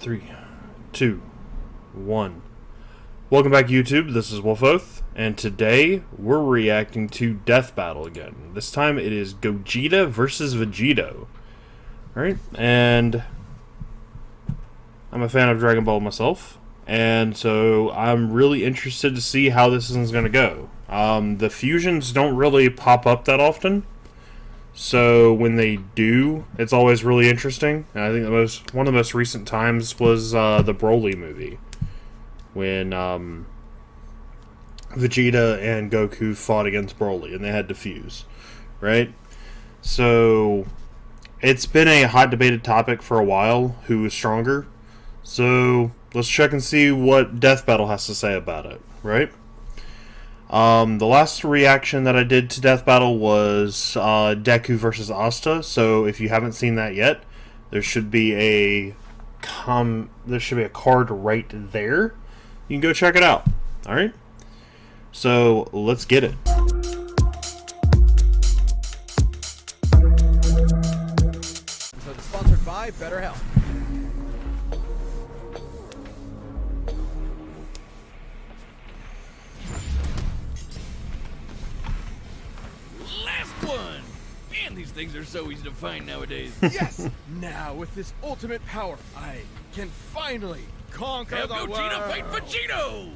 3, 2, 1. Welcome back, YouTube. This is Wulfoath, and today we're reacting to DeathBattle again. This time it is Gogeta versus Vegito. Alright, and I'm a fan of Dragon Ball myself, and so I'm really interested to see how this is going to go. The fusions don't really pop up that often, so when they do, it's always really interesting. And I think one of the most recent times was the Broly movie, when Vegeta and Goku fought against Broly and they had to fuse, right? So it's been a hot debated topic for a while, who is stronger. So let's check and see what DeathBattle has to say about it, right? The last reaction that I did to DeathBattle was Deku vs Asta. So if you haven't seen that yet, there should be a card right there. You can go check it out. All right. So let's get it. So it's sponsored by BetterHelp. One! Man, these things are so easy to find nowadays. Yes! Now, with this ultimate power, I can finally conquer Have the Gogeta world! fight Vegito!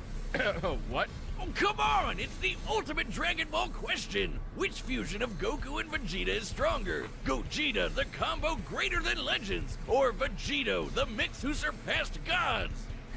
What? Oh, come on! It's the ultimate Dragon Ball question! Which fusion of Goku and Vegeta is stronger? Gogeta, the combo greater than legends? Or Vegito, the mix who surpassed gods?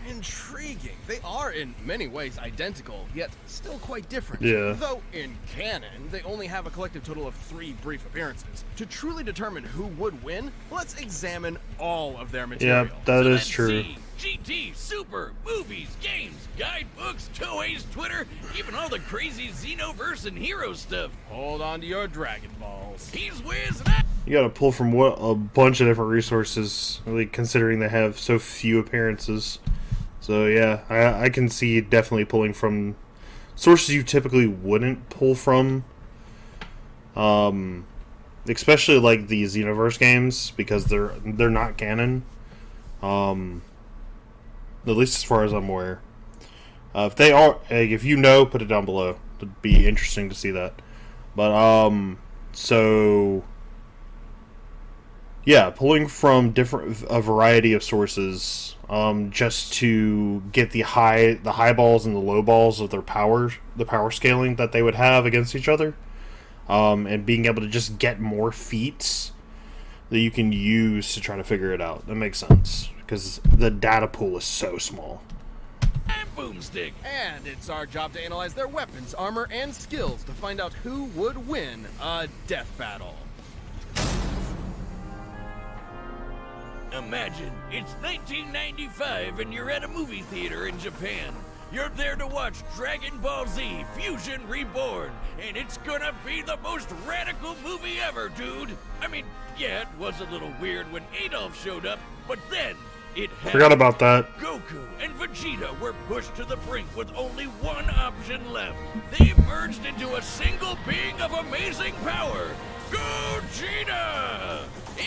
Intriguing. They are in many ways identical, yet still quite different. Yeah. Though in canon, they only have a collective total of 3 brief appearances. To truly determine who would win, let's examine all of their material. Yeah, that So is let's true. see. GT, Super, movies, games, guidebooks, Toei's Twitter, even all the crazy Xenoverse and hero stuff. Hold on to your Dragon Balls. He's Wiz and I... You got to pull from a bunch of different resources, really, considering they have so few appearances. So yeah, I can see definitely pulling from sources you typically wouldn't pull from. Especially like the Xenoverse games, because they're not canon. At least as far as I'm aware. If they are, if you know, put it down below. It'd be interesting to see that. But so yeah, pulling from a variety of sources, just to get the high balls and the low balls of their power, the power scaling that they would have against each other, and being able to just get more feats that you can use to try to figure it out. That makes sense, because the data pool is so small. and Boomstick. And it's our job to analyze their weapons, armor, and skills to find out who would win a death battle. Imagine, it's 1995 and you're at a movie theater in Japan. You're there to watch Dragon Ball Z Fusion Reborn, and it's gonna be the most radical movie ever, dude. I mean, yeah, it was a little weird when Adolf showed up, but then it happened. Forgot about that. Goku and Vegeta were pushed to the brink with only one option left. They merged into a single being of amazing power, Gogeta!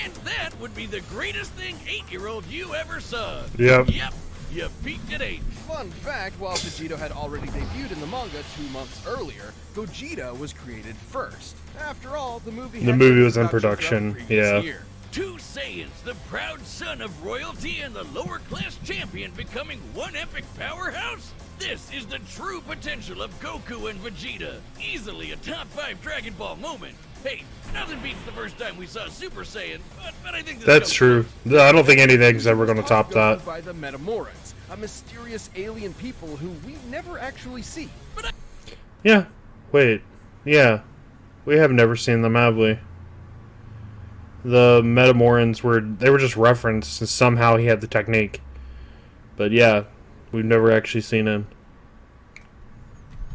And that would be the greatest thing 8-year-old you ever saw. Yep. Yep, you peaked at 8. Fun fact, while Vegito had already debuted in the manga 2 months earlier, Gogeta was created first. After all, the movie was in production, yeah. Year. 2 Saiyans, the proud son of royalty and the lower-class champion becoming one epic powerhouse? This is the true potential of Goku and Vegeta. Easily a top 5 Dragon Ball moment. Hey, nothing beats the first time we saw Super Saiyan, but I think this That's goes true. I don't think anything's ever going to top that. By the Metamorans, a mysterious alien people who we never actually see. Yeah. Wait. Yeah. We have never seen them, have we? The Metamorans were just referenced, and somehow he had the technique. But yeah, we've never actually seen him.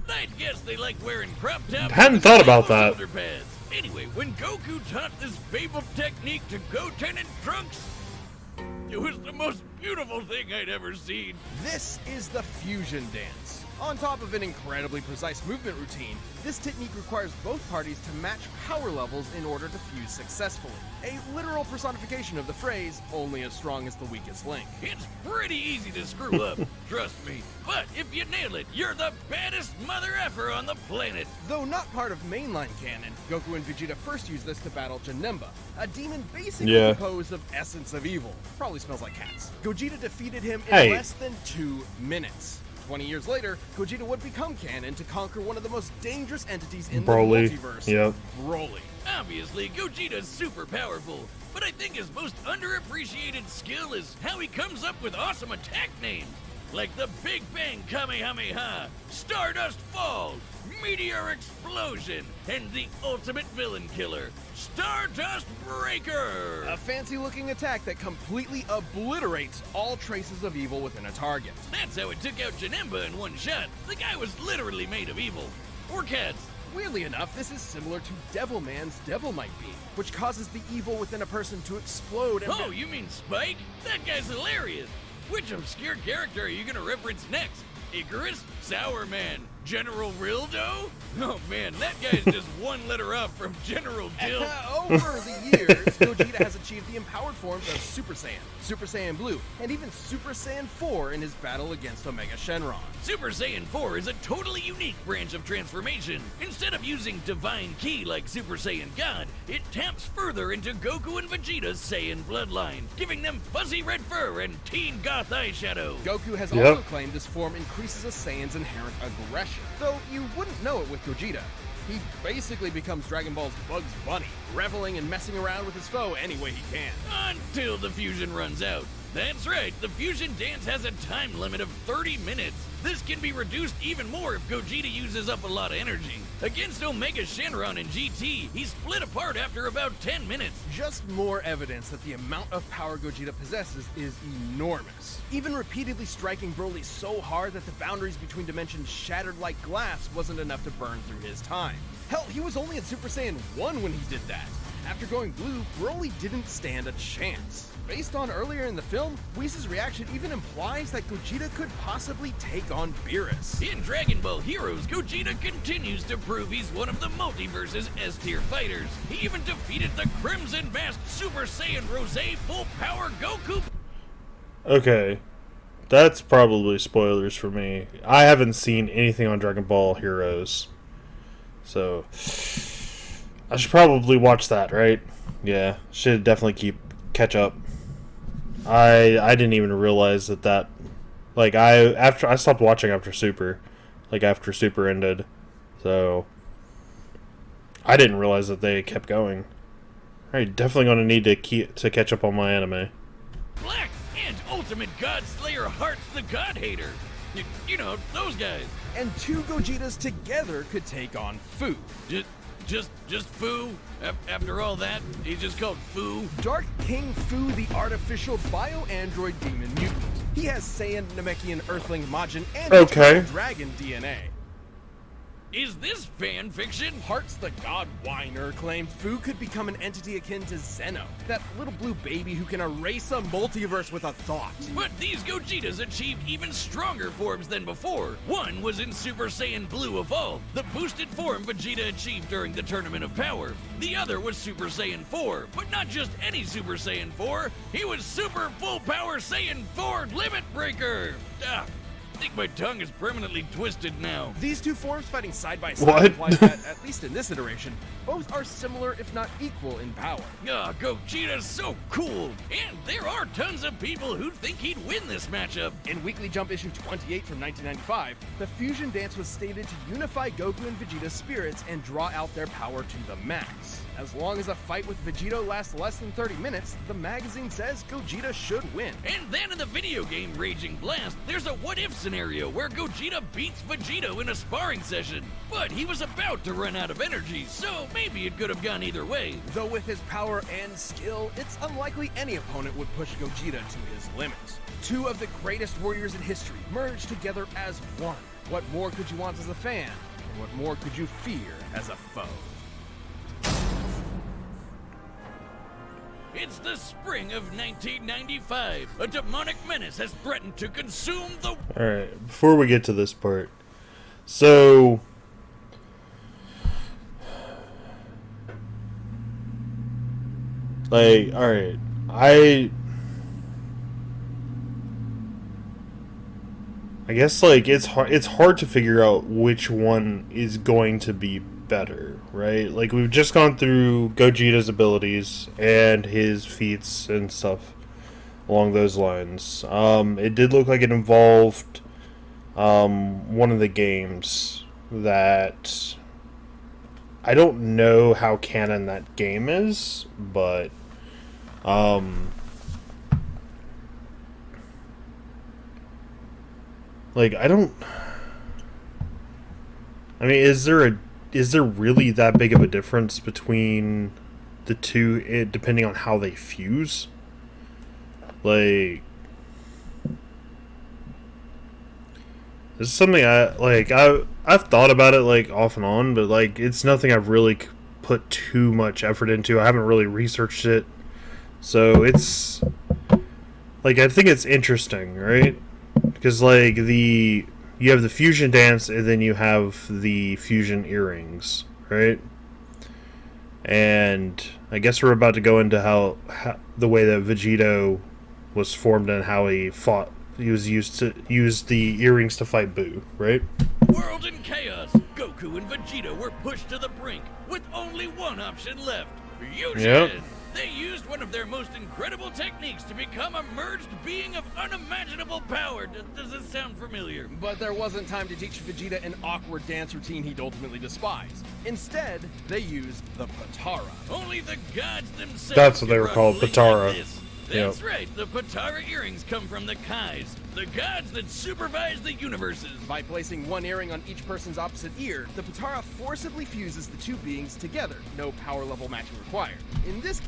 I'd guess they like wearing crop tops. Hadn't thought about that. Shoulder pads. Anyway, when Goku taught this fabled technique to Goten and Trunks, it was the most beautiful thing I'd ever seen. This is the fusion dance. On top of an incredibly precise movement routine, this technique requires both parties to match power levels in order to fuse successfully. A literal personification of the phrase, only as strong as the weakest link. It's pretty easy to screw up, trust me. But if you nail it, you're the baddest mother effer on the planet. Though not part of mainline canon, Goku and Vegeta first used this to battle Janemba, a demon basically composed of essence of evil. Probably smells like cats. Gogeta defeated him in less than 2 minutes. 20 years later, Gogeta would become canon to conquer one of the most dangerous entities in the multiverse, Broly. Obviously, Gogeta's super powerful, but I think his most underappreciated skill is how he comes up with awesome attack names, like the Big Bang Kamehameha, Stardust Fall, Meteor Explosion, and the ultimate villain killer, Stardust Breaker! A fancy-looking attack that completely obliterates all traces of evil within a target. That's how it took out Janemba in one shot. The guy was literally made of evil. Or cats. Weirdly enough, this is similar to Devilman's Devil Might Be, which causes the evil within a person to explode and... Oh, you mean Spike? That guy's hilarious! Which obscure character are you gonna reference next? Icarus? Sour Man? General Rildo? Oh man, that guy's just one letter up from General Dill. Over the years, Gogeta has achieved the empowered forms of Super Saiyan, Super Saiyan Blue, and even Super Saiyan 4 in his battle against Omega Shenron. Super Saiyan 4 is a totally unique branch of transformation. Instead of using Divine Ki like Super Saiyan God, it taps further into Goku and Vegeta's Saiyan bloodline, giving them fuzzy red fur and teen goth eyeshadow. Goku has also claimed this form increases a Saiyan's inherent aggression, though you wouldn't know it with Gogeta. He basically becomes Dragon Ball's Bugs Bunny, reveling and messing around with his foe any way he can. Until the fusion runs out. That's right, the fusion dance has a time limit of 30 minutes. This can be reduced even more if Gogeta uses up a lot of energy. Against Omega Shenron in GT, he split apart after about 10 minutes. Just more evidence that the amount of power Gogeta possesses is enormous. Even repeatedly striking Broly so hard that the boundaries between dimensions shattered like glass wasn't enough to burn through his time. Hell, he was only in Super Saiyan 1 when he did that. After going blue, Broly didn't stand a chance. Based on earlier in the film, Whis' reaction even implies that Gogeta could possibly take on Beerus. In Dragon Ball Heroes, Gogeta continues to prove he's one of the multiverse's S-tier fighters. He even defeated the Crimson Masked Super Saiyan Rosé Full Power Goku. Okay, that's probably spoilers for me. I haven't seen anything on Dragon Ball Heroes, so I should probably watch that, right? Yeah, should definitely catch up. I didn't even realize that like I stopped watching after Super, like after Super ended, so I didn't realize that they kept going. I'm definitely gonna need to catch up on my anime. Black and Ultimate God Slayer Hearts the God Hater. You know, those guys. And two Gogetas together could take on Fu. Just Fu? After all that, he's just called Fu? Dark King Fu, the artificial bio-android demon mutant. He has Saiyan, Namekian, Earthling, Majin, and Dragon DNA. Is this fan fiction? Hearts the God Whiner claimed Fu could become an entity akin to Zeno, that little blue baby who can erase a multiverse with a thought. But these Gogetas achieved even stronger forms than before. One was in Super Saiyan Blue Evolved, the boosted form Vegeta achieved during the Tournament of Power. The other was Super Saiyan 4, but not just any Super Saiyan 4. He was Super Full Power Saiyan 4 Limit Breaker. I think my tongue is permanently twisted now. These two forms fighting side by side implies that, at least in this iteration, both are similar if not equal in power. Gogeta's so cool! And there are tons of people who think he'd win this matchup. In Weekly Jump issue 28 from 1995, the fusion dance was stated to unify Goku and Vegeta's spirits and draw out their power to the max. As long as a fight with Vegito lasts less than 30 minutes, the magazine says Gogeta should win. And then in the video game Raging Blast, there's a what-if scenario where Gogeta beats Vegito in a sparring session. But he was about to run out of energy, so maybe it could have gone either way. Though with his power and skill, it's unlikely any opponent would push Gogeta to his limits. Two of the greatest warriors in history merged together as one. What more could you want as a fan? And what more could you fear as a foe? It's the spring of 1995. A demonic menace has threatened to consume the... Alright, before we get to this part, So, like, all right, I guess like it's hard to figure out which one is going to be better, right? Like we've just gone through Gogeta's abilities and his feats and stuff along those lines. It did look like it involved one of the games that I don't know how canon that game is, but like I mean, is there really that big of a difference between the two, depending on how they fuse? Like, this is something I've thought about it like off and on, but like it's nothing I've really put too much effort into. I haven't really researched it, so it's like I think it's interesting, right? Because like you have the fusion dance and then you have the fusion earrings, right? And I guess we're about to go into how the way that Vegito was formed and how he fought. He was used to use the earrings to fight Boo, right? World in chaos. Goku and Vegeta were pushed to the brink with only one option left: fusion. Yep. They used one of their most incredible techniques to become a merged being of unimaginable power. Does this sound familiar? But there wasn't time to teach Vegeta an awkward dance routine he'd ultimately despise. Instead, they used the Patara. Only the gods themselves. That's what they were could called, relate Patara. to this. That's right, the Patara earrings come from the Kais, the gods that supervise the universes. By placing one earring on each person's opposite ear, the Patara forcibly fuses the two beings together. No power level matching required. In this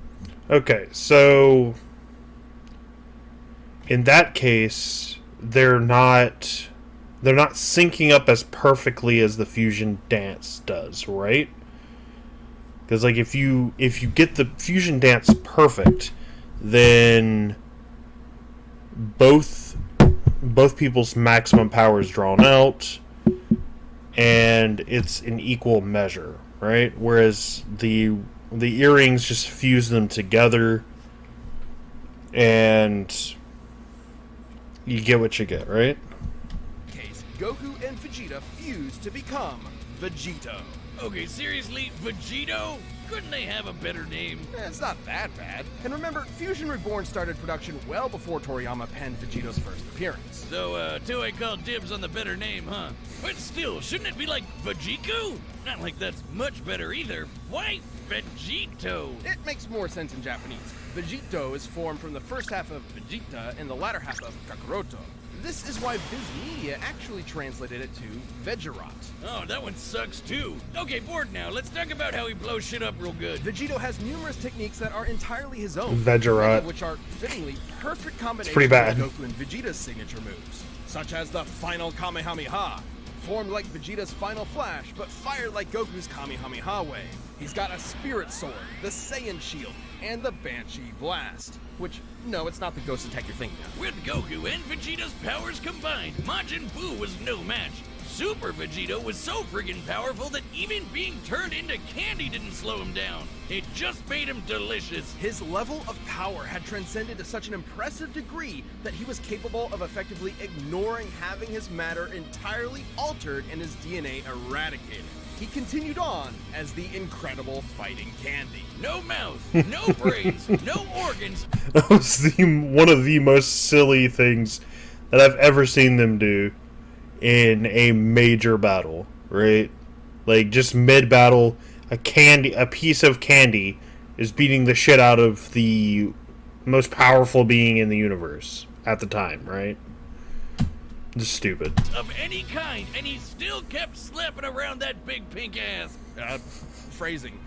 Okay, so in that case, they're not syncing up as perfectly as the fusion dance does, right? Because like if you get the fusion dance perfect, then both people's maximum power is drawn out, and it's an equal measure, right? Whereas the earrings just fuse them together, and you get what you get, right? case, Goku and Vegeta fuse to become Vegito. Okay, seriously, Vegito? Couldn't they have a better name? It's not that bad. And remember, Fusion Reborn started production well before Toriyama penned Vegito's first appearance. So, Toei called dibs on the better name, huh? But still, shouldn't it be like Vegiko? Not like that's much better either. Why Vegito? It makes more sense in Japanese. Vegito is formed from the first half of Vegeta and the latter half of Kakaroto. This is why Viz Media actually translated it to Vegerot. Oh, that one sucks too. Okay, bored now. Let's talk about how he blows shit up real good. Vegito has numerous techniques that are entirely his own, Vegerot. many of which are fittingly perfect combinations pretty bad. of Goku and Vegeta's signature moves, such as the final Kamehameha, formed like Vegeta's final flash, but fired like Goku's Kamehameha way. He's got a Spirit Sword, the Saiyan Shield, and the Banshee Blast. Which, no, it's not the ghost attack you're thinking of. With Goku and Vegeta's powers combined, Majin Buu was no match. Super Vegito was so friggin' powerful that even being turned into candy didn't slow him down. It just made him delicious. His level of power had transcended to such an impressive degree that he was capable of effectively ignoring having his matter entirely altered and his DNA eradicated. He continued on as the incredible fighting candy. No mouth, no brains, no organs. That was one of the most silly things that I've ever seen them do in a major battle, right? Like, just mid-battle, a piece of candy is beating the shit out of the most powerful being in the universe at the time, right? Just stupid. Of any kind, and he still kept slapping around that big pink ass. Phrasing.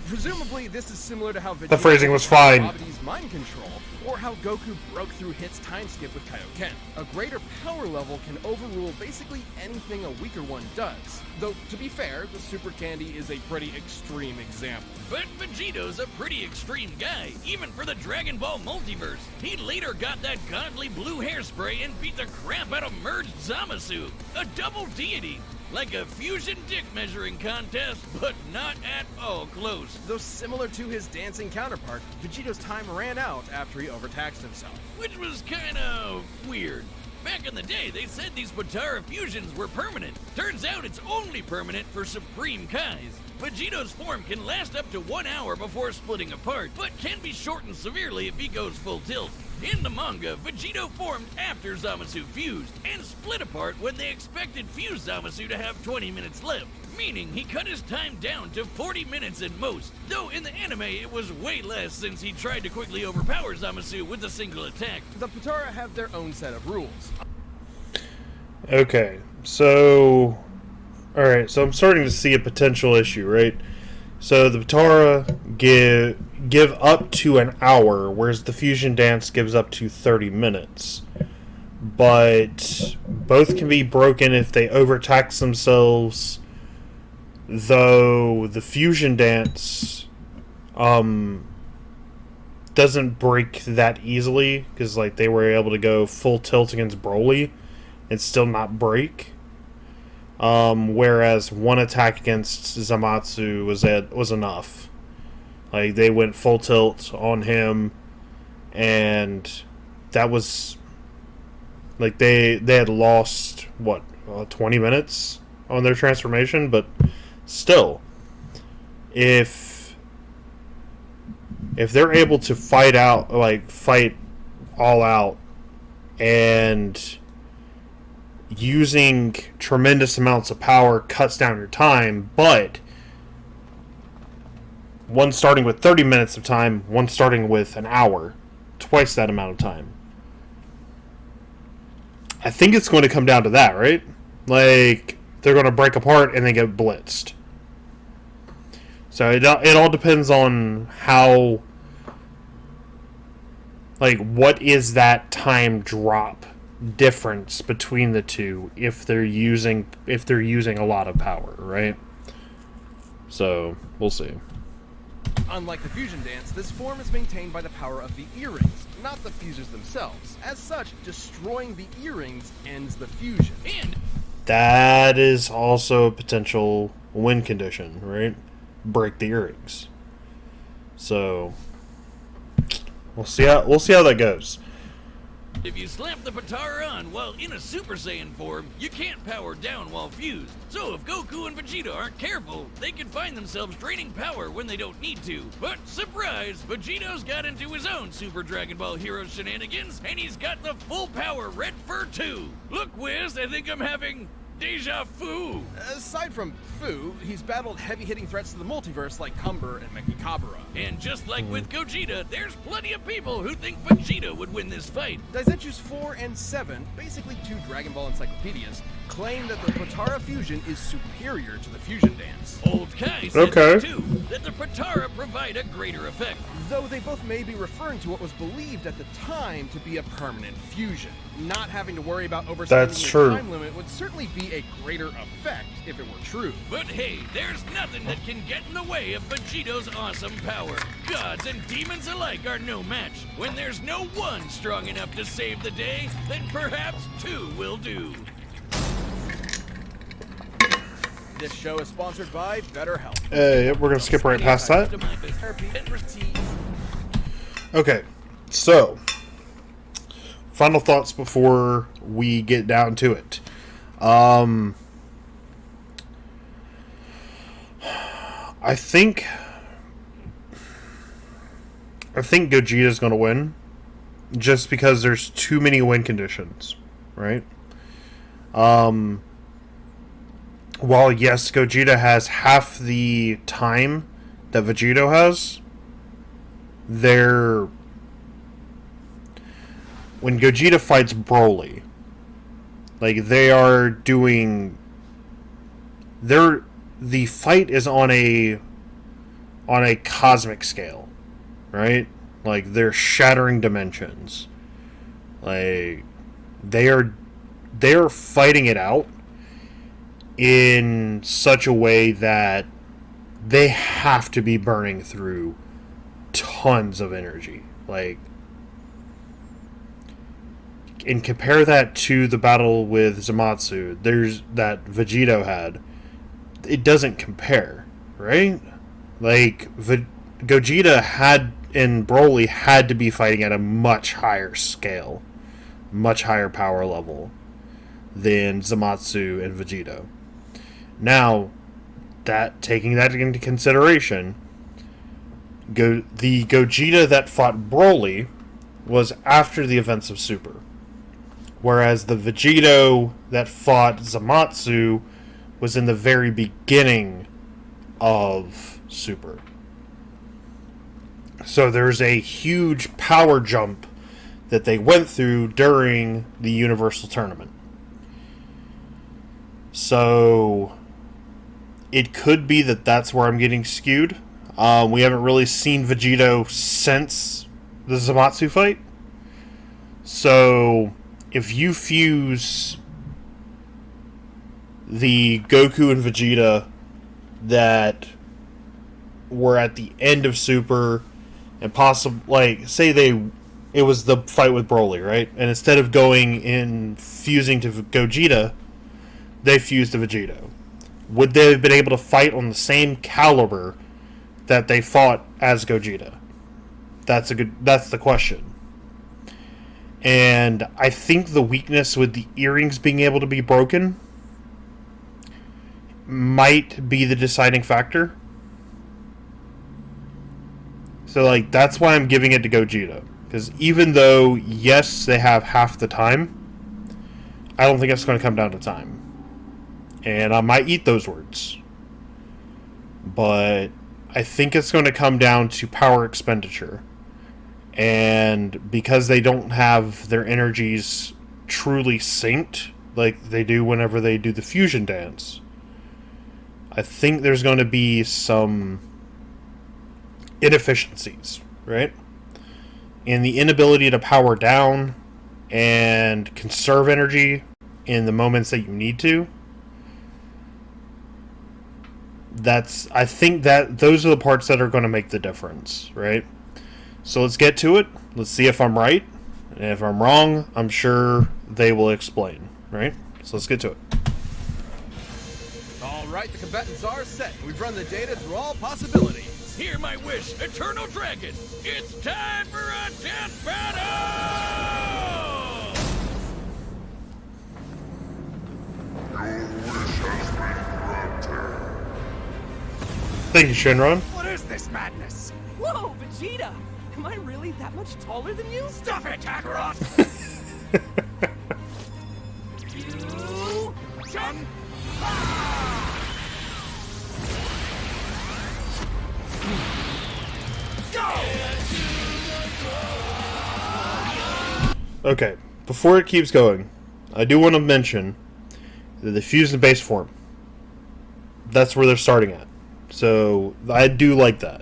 Presumably, this is similar to how Vegeta The phrasing was fine. Babidi's mind control, or how Goku broke through Hit's time skip with Kaioken. A greater power level can overrule basically anything a weaker one does. Though, to be fair, the Super Candy is a pretty extreme example. But Vegito's a pretty extreme guy, even for the Dragon Ball multiverse. He later got that godly blue hairspray and beat the crap out of merged Zamasu, a double deity. Like a fusion dick measuring contest, but not at all close. Though similar to his dancing counterpart, Vegito's time ran out after he overtaxed himself. Which was kinda weird. Back in the day, they said these Potara fusions were permanent. Turns out it's only permanent for Supreme Kais. Vegito's form can last up to 1 hour before splitting apart, but can be shortened severely if he goes full tilt. In the manga, Vegito formed after Zamasu fused, and split apart when they expected fused Zamasu to have 20 minutes left, meaning he cut his time down to 40 minutes at most, though in the anime it was way less since he tried to quickly overpower Zamasu with a single attack. The Potara have their own set of rules. Okay, so... Alright, so I'm starting to see a potential issue, right? So the Potara give up to an hour, whereas the Fusion Dance gives up to 30 minutes. But both can be broken if they overtax themselves, though the Fusion Dance doesn't break that easily, because like they were able to go full tilt against Broly and still not break. Whereas one attack against Zamasu was enough. Like they went full tilt on him, and that was like they had lost what 20 minutes on their transformation, but still, if they're able to fight all out and using tremendous amounts of power cuts down your time, but one starting with 30 minutes of time, one starting with an hour, twice that amount of time. I think it's going to come down to that, right? Like, they're going to break apart and then get blitzed. So it all depends on how, like, what is that time drop difference between the two if they're using a lot of power, right? So we'll see. Unlike the Fusion Dance, this form is maintained by the power of the earrings, not the fusers themselves. As such, destroying the earrings ends the fusion. And that is also a potential win condition, right? Break the earrings. So we'll see how that goes. if you slap the Potara on while in a Super Saiyan form, you can't power down while fused. So if Goku and Vegeta aren't careful, they can find themselves draining power when they don't need to. But surprise, Vegito's got into his own Super Dragon Ball Hero shenanigans, and he's got the full power Red Fur 2. Look, Wiz, I think I'm having deja vu. Aside from Fu, he's battled heavy-hitting threats to the multiverse like Cumber and Mechikabura. And just like with Gogeta, there's plenty of people who think Vegeta would win this fight. Daisetsu's 4 and 7, basically two Dragon Ball encyclopedias, claim that the Potara fusion is superior to the Fusion Dance. Old Kai said too, that the Potara provide a greater effect. Though they both may be referring to what was believed at the time to be a permanent fusion. Not having to worry about overstaying the time limit would certainly be a greater effect if it were true. But hey, there's nothing that can get in the way of Vegito's awesome power. Gods and demons alike are no match. When there's no one strong enough to save the day, then perhaps two will do. This show is sponsored by BetterHelp. We're going to skip right past that. Okay, so final thoughts before we get down to it. I think Gogeta's going to win, just because there's too many win conditions, right? While yes, Gogeta has half the time that Vegito has, when Gogeta fights Broly, like the fight is on a cosmic scale, right? Like they're shattering dimensions. Like they are fighting it out in such a way that they have to be burning through tons of energy. Like and compare that to the battle with Zamasu, that Vegito had, it doesn't compare, right? Like, Gogeta and Broly had to be fighting at a much higher scale, much higher power level than Zamasu and Vegito. Now, taking that into consideration, the Gogeta that fought Broly was after the events of Super, whereas the Vegito that fought Zamasu was in the very beginning of Super. So there's a huge power jump that they went through during the Universal Tournament. So it could be that that's where I'm getting skewed. We haven't really seen Vegito since the Zamasu fight. So if you fuse the Goku and Vegeta that were at the end of Super, and possibly, like, say it was the fight with Broly, right? And instead of going in fusing to Gogeta, they fused to Vegito. Would they have been able to fight on the same caliber that they fought as Gogeta? That's the question. And I think the weakness with the earrings being able to be broken might be the deciding factor. So, like, that's why I'm giving it to Gogeta. Because even though, yes, they have half the time, I don't think it's going to come down to time. And I might eat those words. But I think it's going to come down to power expenditure. And because they don't have their energies truly synced, like they do whenever they do the fusion dance, I think there's going to be some inefficiencies, right? And the inability to power down and conserve energy in the moments that you need to. I think that those are the parts that are going to make the difference, right? So let's get to it. Let's see if I'm right. And if I'm wrong, I'm sure they will explain, right? So let's get to it. All right, the combatants are set. We've run the data through all possibilities. Hear my wish, Eternal Dragon. It's time for a death battle! Thank you, Shenron. What is this madness? Whoa, Vegeta! Am I really that much taller than you? Stop it, Kakarot! Fusion! Okay, before it keeps going, I do want to mention that they fused in base form. That's where they're starting at. So I do like that.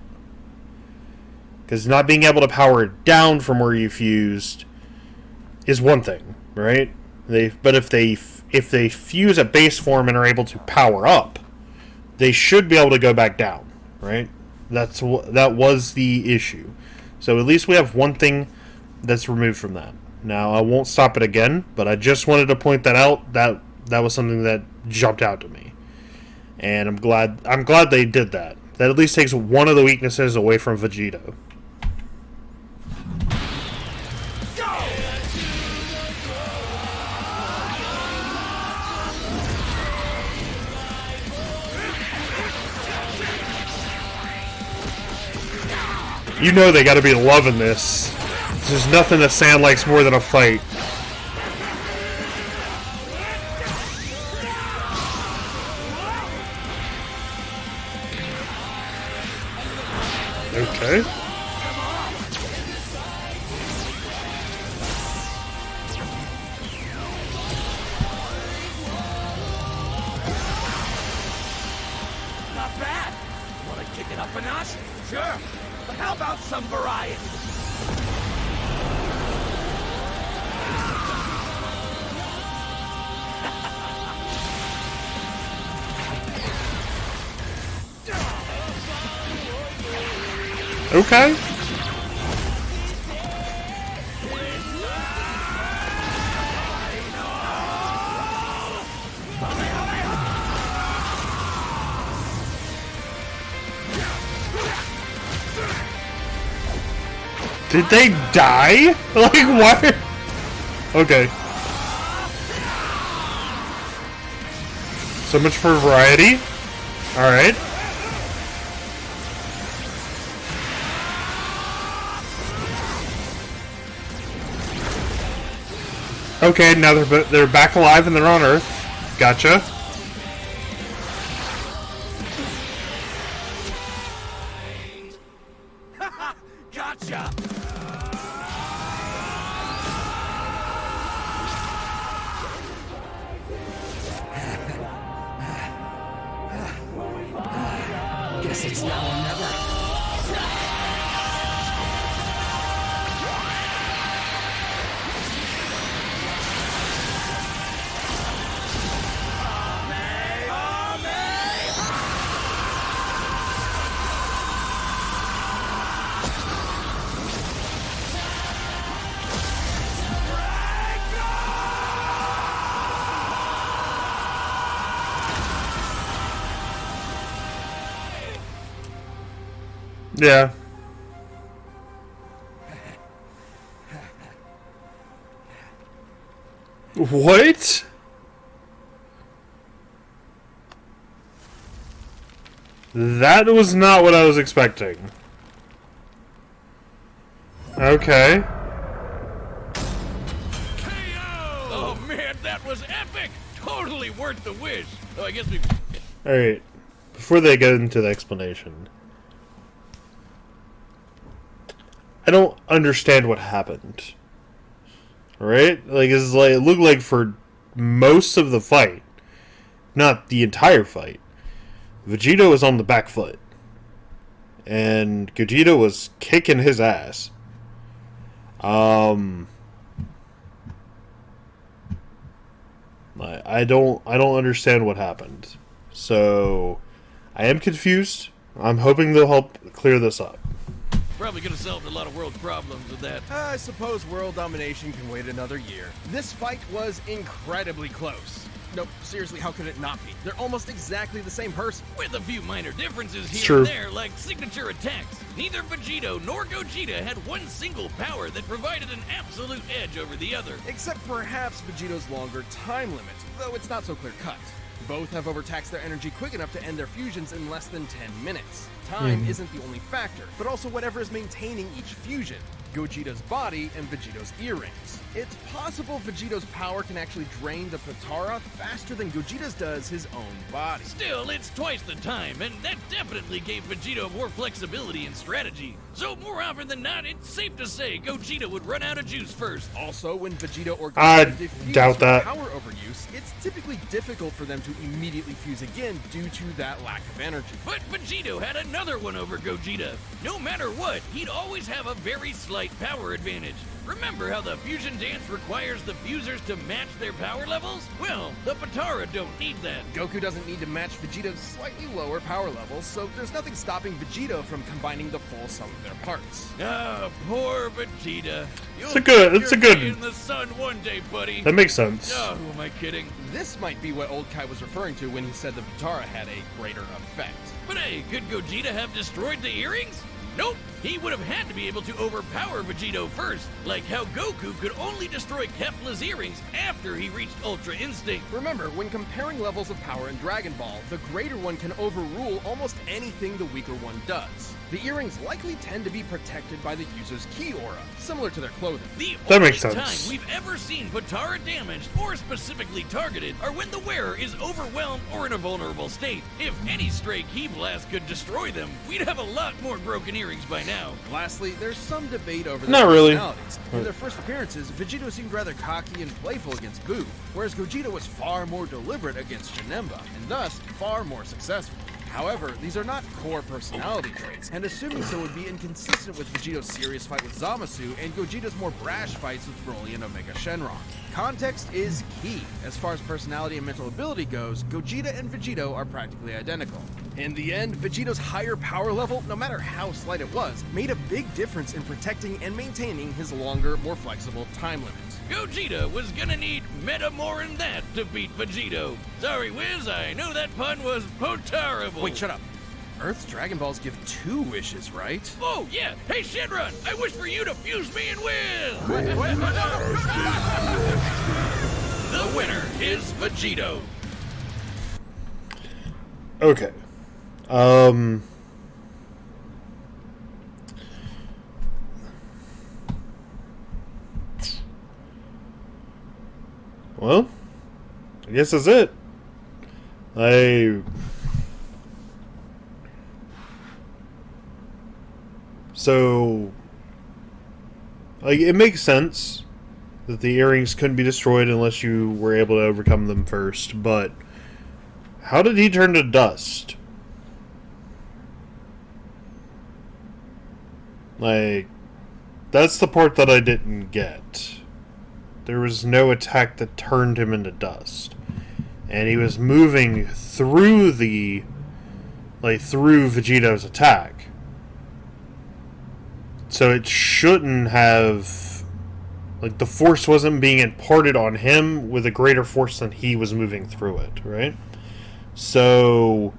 Because not being able to power it down from where you fused is one thing, right? But if they fuse at base form and are able to power up, they should be able to go back down, right? That was the issue. So at least we have one thing that's removed from that. Now, I won't stop it again, but I just wanted to point that out. That was something that jumped out to me. And I'm glad they did that. That at least takes one of the weaknesses away from Vegito. You know they gotta be loving this. There's nothing that Sand likes more than a fight. Okay. Not bad. Want to kick it up a notch? Sure. But how about some variety? Okay. Did they die? Like, what? Okay. So much for variety. Alright. Okay, now they're back alive and they're on Earth. Gotcha. Gotcha! Guess it's now or never. Yeah. What? That was not what I was expecting. Okay. Oh man, that was epic! Totally worth the wish. Oh, I guess we... Alright. Before they get into the explanation, I don't understand what happened. Right? Like, it's like, it looked like for most of the fight, not the entire fight, Vegito was on the back foot. And Gogeta was kicking his ass. I don't understand what happened. So I am confused. I'm hoping they'll help clear this up. Probably could have solved a lot of world problems with that. I suppose world domination can wait another year. This fight was incredibly close. No, seriously, how could it not be? They're almost exactly the same person. With a few minor differences It's here true. and there, like signature attacks. Neither Vegito nor Gogeta had one single power that provided an absolute edge over the other. Except perhaps Vegito's longer time limit, though it's not so clear-cut. Both have overtaxed their energy quick enough to end their fusions in less than 10 minutes. Time isn't the only factor, but also whatever is maintaining each fusion. Gogeta's body and Vegito's earrings. It's possible Vegito's power can actually drain the Potara faster than Gogeta's does his own body. Still, it's twice the time, and that definitely gave Vegito more flexibility and strategy. So more often than not, it's safe to say Gogeta would run out of juice first. Also, when Vegito or I Gogeta defuse doubt from that. power overuse, it's typically difficult for them to immediately fuse again due to that lack of energy. But Vegito had another one over Gogeta. No matter what, he'd always have a very slight power advantage. Remember how the fusion dance requires the fusers to match their power levels? Well, the Potara don't need that. Goku doesn't need to match Vegito's slightly lower power levels, so there's nothing stopping Vegito from combining the full sum of their parts. Ah, poor Vegeta. It's a good- You'll it's a see good- in the sun one day, buddy. That makes sense. Oh, who am I kidding? This might be what Old Kai was referring to when he said the Potara had a greater effect. But hey, could Gogeta have destroyed the earrings? Nope, he would have had to be able to overpower Vegito first, like how Goku could only destroy Kefla's earrings after he reached Ultra Instinct. Remember, when comparing levels of power in Dragon Ball, the greater one can overrule almost anything the weaker one does. The earrings likely tend to be protected by the user's ki aura, similar to their clothing. The That only makes sense. time we've ever seen Potara damaged or specifically targeted are when the wearer is overwhelmed or in a vulnerable state. If any stray ki blast could destroy them, we'd have a lot more broken earrings by now. Lastly, there's some debate over Not their really. personalities. In their first appearances, Vegito seemed rather cocky and playful against Boo, whereas Gogeta was far more deliberate against Janemba, and thus far more successful. However, these are not core personality traits, and assuming so would be inconsistent with Vegito's serious fight with Zamasu and Gogeta's more brash fights with Broly and Omega Shenron. Context is key. As far as personality and mental ability goes, Gogeta and Vegito are practically identical. In the end, Vegito's higher power level, no matter how slight it was, made a big difference in protecting and maintaining his longer, more flexible time limit. Gogeta was gonna need meta more than that to beat Vegito. Sorry, Wiz, I know that pun was potarible. Wait, shut up. Earth's Dragon Balls give 2 wishes, right? Oh, yeah. Hey, Shenron, I wish for you to fuse me and win. The winner is Vegito. Okay. Well, I guess that's it. So, like, it makes sense that the earrings couldn't be destroyed unless you were able to overcome them first, but how did he turn to dust? Like, that's the part that I didn't get. There was no attack that turned him into dust. And he was moving through through Vegito's attack. So it shouldn't have, like, the force wasn't being imparted on him with a greater force than he was moving through it, right? So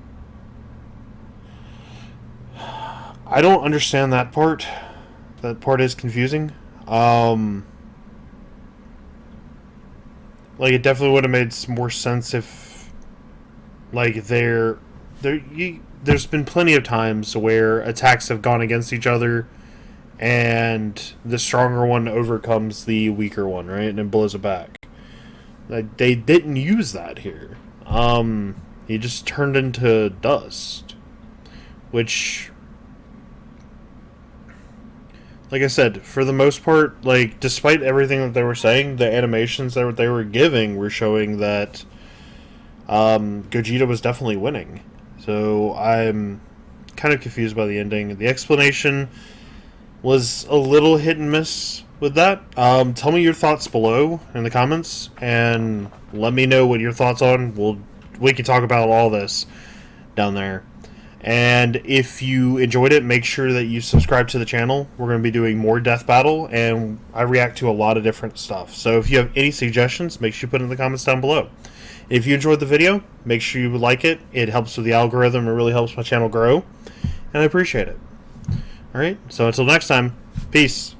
I don't understand that part. That part is confusing. Like, it definitely would have made more sense if, like, there's been plenty of times where attacks have gone against each other and the stronger one overcomes the weaker one, right? And blows it back. Like, they didn't use that here. He just turned into dust. Which, like I said, for the most part, like, despite everything that they were saying, the animations that they were giving were showing that Gogeta was definitely winning. So I'm kind of confused by the ending. The explanation was a little hit and miss with that. Tell me your thoughts below in the comments, and let me know what your thoughts on. We can talk about all this down there. And if you enjoyed it, make sure that you subscribe to the channel. We're going to be doing more Death Battle, and I react to a lot of different stuff. So if you have any suggestions, make sure you put it in the comments down below. If you enjoyed the video, make sure you like it. It helps with the algorithm. It really helps my channel grow, and I appreciate it. Alright, so until next time, peace.